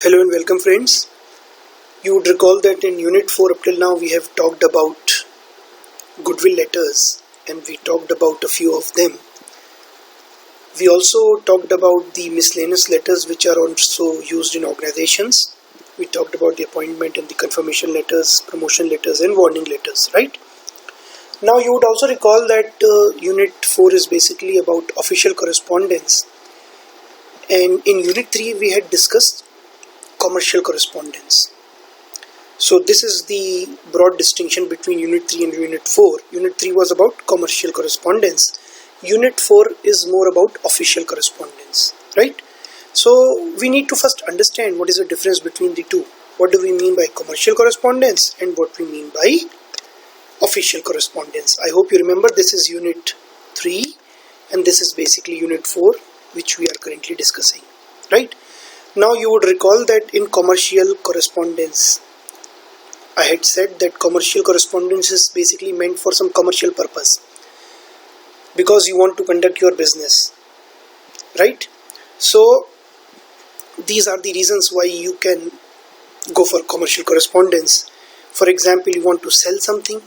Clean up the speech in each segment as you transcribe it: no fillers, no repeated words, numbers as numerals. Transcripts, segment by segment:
Hello and welcome friends. You would recall that in Unit 4 up till now we have talked about Goodwill letters and we talked about a few of them. We also talked about the miscellaneous letters which are also used in organizations. We talked about the appointment and the confirmation letters, promotion letters and warning letters, right? Now you would also recall that Unit 4 is basically about official correspondence, and in Unit 3 we had discussed commercial correspondence. So this is the broad distinction between Unit 3 and Unit 4. Unit 3 was about commercial correspondence. Unit 4 is more about official correspondence, right? So we need to first understand what is the difference between the two. What do we mean by commercial correspondence and what we mean by official correspondence? I hope you remember this is Unit 3 and this is basically Unit 4 which we are currently discussing, right? Now you would recall that in commercial correspondence, I had said that commercial correspondence is basically meant for some commercial purpose because you want to conduct your business, right? So these are the reasons why you can go for commercial correspondence. For example, you want to sell something,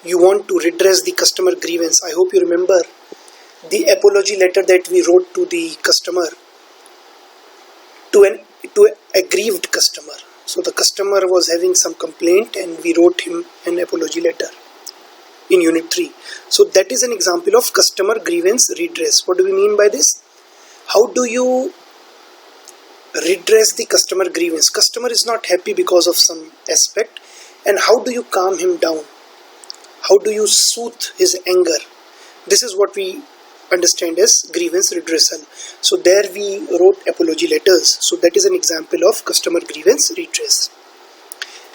you want to redress the customer grievance. I hope you remember the apology letter that we wrote to the customer, to an aggrieved customer. So the customer was having some complaint and we wrote him an apology letter in Unit 3. So that is an example of customer grievance redress. What do we mean by this? How do you redress the customer grievance? Customer is not happy because of some aspect, and how do you calm him down? How do you soothe his anger? This is what we understand as grievance redressal. So there we wrote apology letters. So that is an example of customer grievance redress.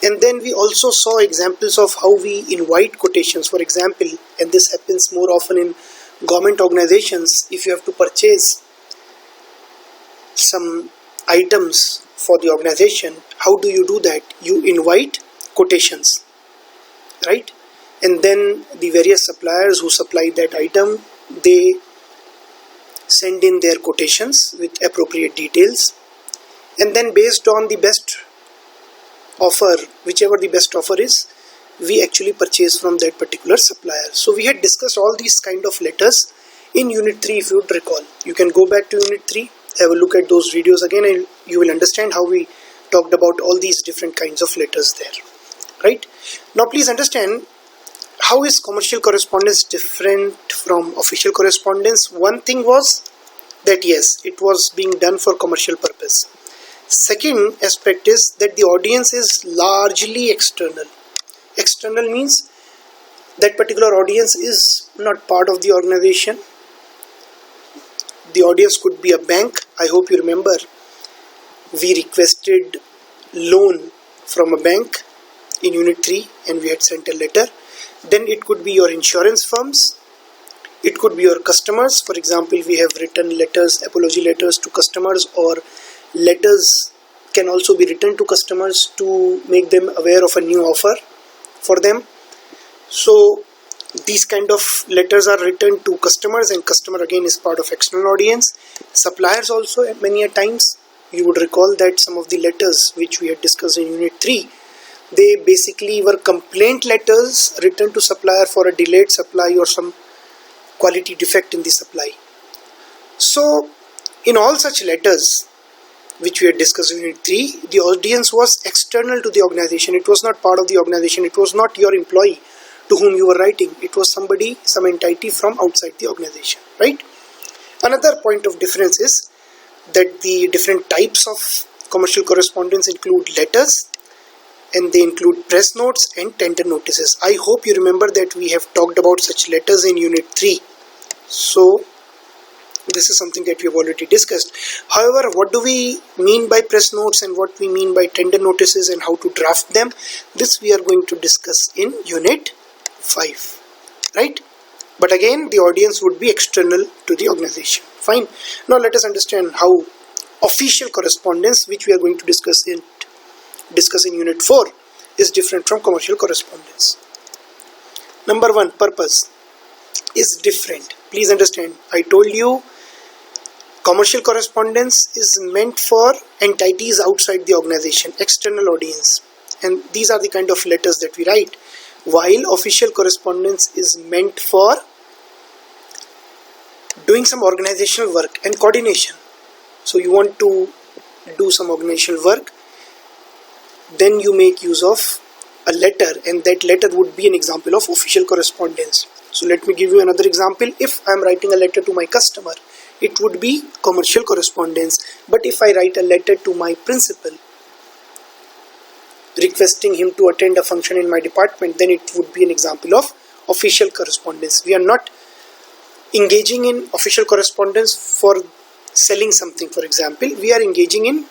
And then we also saw examples of how we invite quotations. For example, and this happens more often in government organizations, if you have to purchase some items for the organization, how do you do that? You invite quotations, right? And then the various suppliers who supply that item, they send in their quotations with appropriate details, and then based on the best offer, whichever the best offer is, we actually purchase from that particular supplier. So we had discussed all these kind of letters in Unit 3. If you would recall, you can go back to Unit 3, have a look at those videos again, and you will understand how we talked about all these different kinds of letters there, right? Now please understand, how is commercial correspondence different from official correspondence? One thing was that yes, it was being done for commercial purpose. Second aspect is that the audience is largely external. External means that particular audience is not part of the organization. The audience could be a bank. I hope you remember we requested loan from a bank in Unit 3 and we had sent a letter. Then it could be your insurance firms, it could be your customers. For example, we have written letters, apology letters to customers, or letters can also be written to customers to make them aware of a new offer for them. So these kind of letters are written to customers, and customer again is part of external audience. Suppliers also, many a times you would recall that some of the letters which we had discussed in Unit 3, they basically were complaint letters written to supplier for a delayed supply or some quality defect in the supply. So in all such letters which we had discussed in Unit 3, the audience was external to the organization. It was not part of the organization. It was not your employee to whom you were writing. It was somebody, some entity from outside the organization, right? Another point of difference is that the different types of commercial correspondence include letters, and they include press notes and tender notices. I hope you remember that we have talked about such letters in Unit 3. So this is something that we have already discussed. However, what do we mean by press notes and what we mean by tender notices and how to draft them? This we are going to discuss in Unit 5, right? But again, the audience would be external to the organization. Fine. Now let us understand how official correspondence, which we are going to discuss in Unit 4, is different from commercial correspondence. Number 1, purpose is different. Please understand, I told you Commercial correspondence is meant for entities outside the organization, external audience, and these are the kind of letters that we write, while official correspondence is meant for doing some organizational work and coordination. So you want to do some organizational work, then you make use of a letter, and that letter would be an example of official correspondence. So let me give you another example. If I am writing a letter to my customer, it would be commercial correspondence. But if I write a letter to my principal requesting him to attend a function in my department, then it would be an example of official correspondence. We are not engaging in official correspondence for selling something, for example. We are engaging in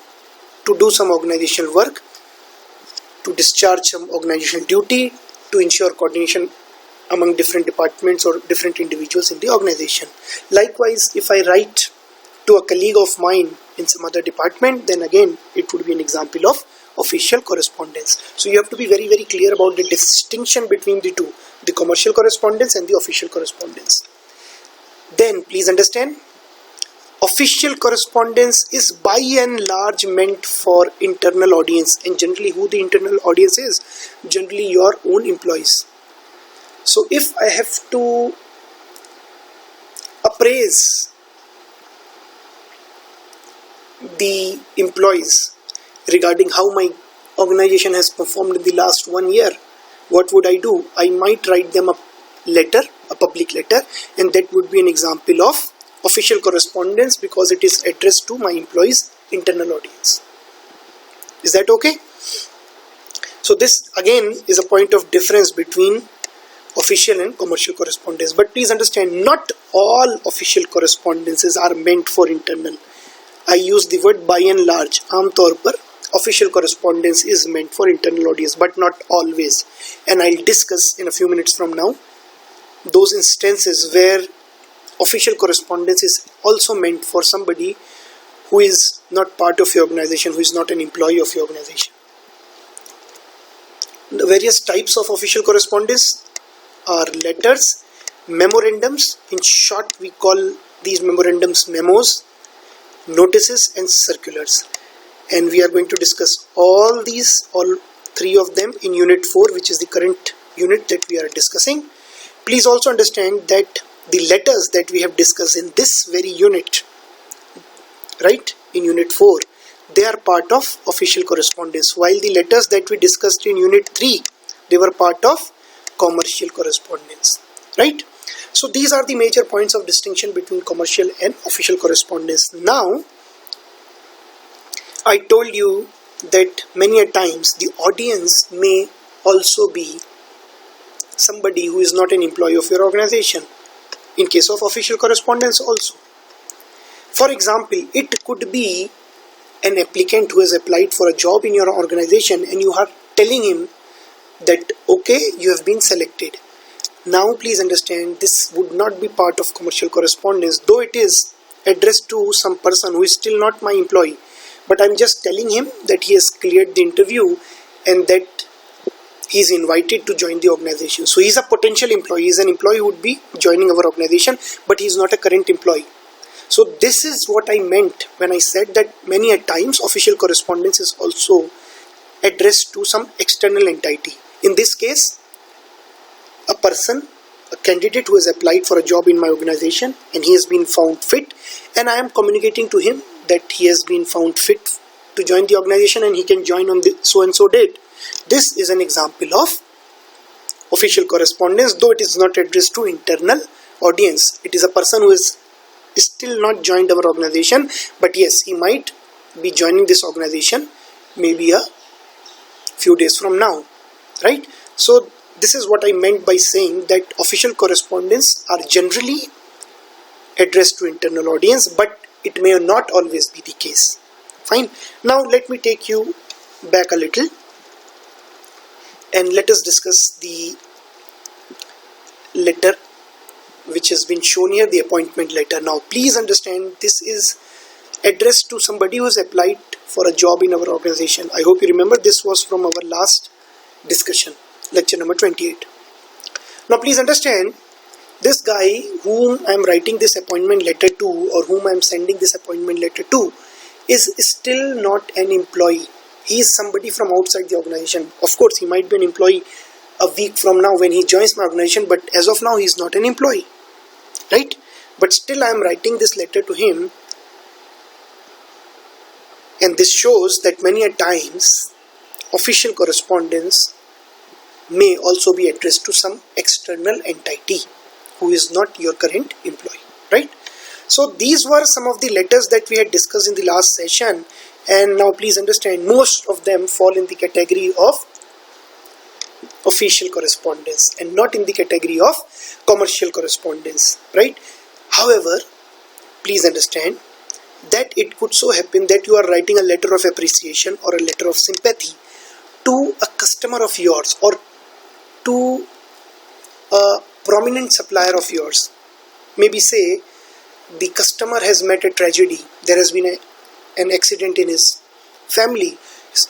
to do some organizational work, to discharge some organizational duty, to ensure coordination among different departments or different individuals in the organization. Likewise, if I write to a colleague of mine in some other department, then again it would be an example of official correspondence. So you have to be very, very clear about the distinction between the two, the commercial correspondence and the official correspondence. Then please understand, official correspondence is by and large meant for internal audience, and generally who the internal audience is? Generally your own employees. So if I have to appraise the employees regarding how my organization has performed in the last 1 year, what would I do? I might write them a letter, a public letter, and that would be an example of official correspondence because it is addressed to my employees' internal audience. Is that okay? So this again is a point of difference between official and commercial correspondence. But please understand, not all official correspondences are meant for internal. I use the word by and large. आम तौर पर official correspondence is meant for internal audience, but not always. And I'll discuss in a few minutes from now those instances where official correspondence is also meant for somebody who is not part of your organization, who is not an employee of your organization. The various types of official correspondence are letters, memorandums. In short, we call these memorandums memos, notices and circulars. And we are going to discuss all three of them in unit 4, which is the current unit that we are discussing. Please also understand that the letters that we have discussed in this very unit, right, in unit 4, they are part of official correspondence, while the letters that we discussed in unit 3, they were part of commercial correspondence, right? So these are the major points of distinction between commercial and official correspondence. Now, I told you that many a times the audience may also be somebody who is not an employee of your organization. In case of official correspondence also. For example, it could be an applicant who has applied for a job in your organization and you are telling him that okay, you have been selected. Now please understand, this would not be part of commercial correspondence, though it is addressed to some person who is still not my employee. But I'm just telling him that he has cleared the interview and that he is invited to join the organization. So he is a potential employee. He is an employee who would be joining our organization, but he is not a current employee. So this is what I meant when I said that many a times official correspondence is also addressed to some external entity. In this case, a person, a candidate who has applied for a job in my organization and he has been found fit, and I am communicating to him that he has been found fit to join the organization and he can join on the so and so date. This is an example of official correspondence, though it is not addressed to internal audience. It is a person who is still not joined our organization, but yes, he might be joining this organization maybe a few days from now, right? So this is what I meant by saying that official correspondence are generally addressed to internal audience, but it may not always be the case. Fine. Now let me take you back a little and let us discuss the letter which has been shown here, the appointment letter. Now please understand, this is addressed to somebody who has applied for a job in our organization. I hope you remember this was from our last discussion, lecture number 28. Now please understand, this guy whom I'm writing this appointment letter to, or whom I'm sending this appointment letter to, is still not an employee. He is somebody from outside the organization. Of course, he might be an employee a week from now when he joins my organization, but as of now, he is not an employee, right? But still, I'm writing this letter to him, and this shows that many a times official correspondence may also be addressed to some external entity who is not your current employee, right? So these were some of the letters that we had discussed in the last session, and now please understand most of them fall in the category of official correspondence and not in the category of commercial correspondence, right? However, please understand that it could so happen that you are writing a letter of appreciation or a letter of sympathy to a customer of yours or to a prominent supplier of yours. Maybe say the customer has met a tragedy, there has been an accident in his family,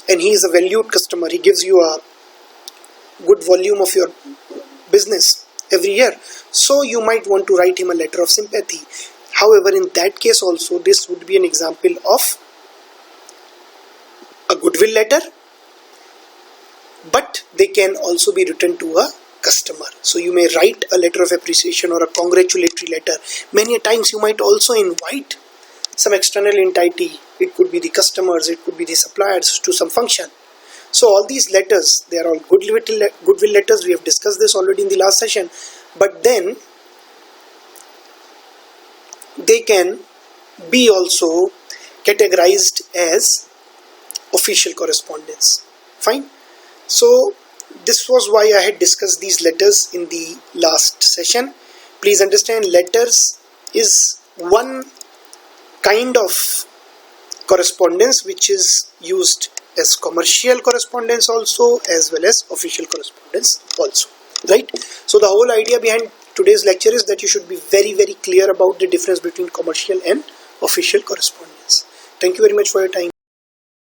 and he is a valued customer. He gives you a good volume of your business every year, so you might want to write him a letter of sympathy. However, in that case also, this would be an example of a goodwill letter, but they can also be written to a customer. So you may write a letter of appreciation or a congratulatory letter. Many times you might also invite some external entity. It could be the customers, it could be the suppliers to some function. So all these letters, they are all goodwill letters. We have discussed this already in the last session. But then they can be also categorized as official correspondence. Fine. So this was why I had discussed these letters in the last session. Please understand, letters is one kind of correspondence which is used as commercial correspondence also, as well as official correspondence also, right? So the whole idea behind today's lecture is that you should be very, very clear about the difference between commercial and official correspondence. Thank you very much for your time.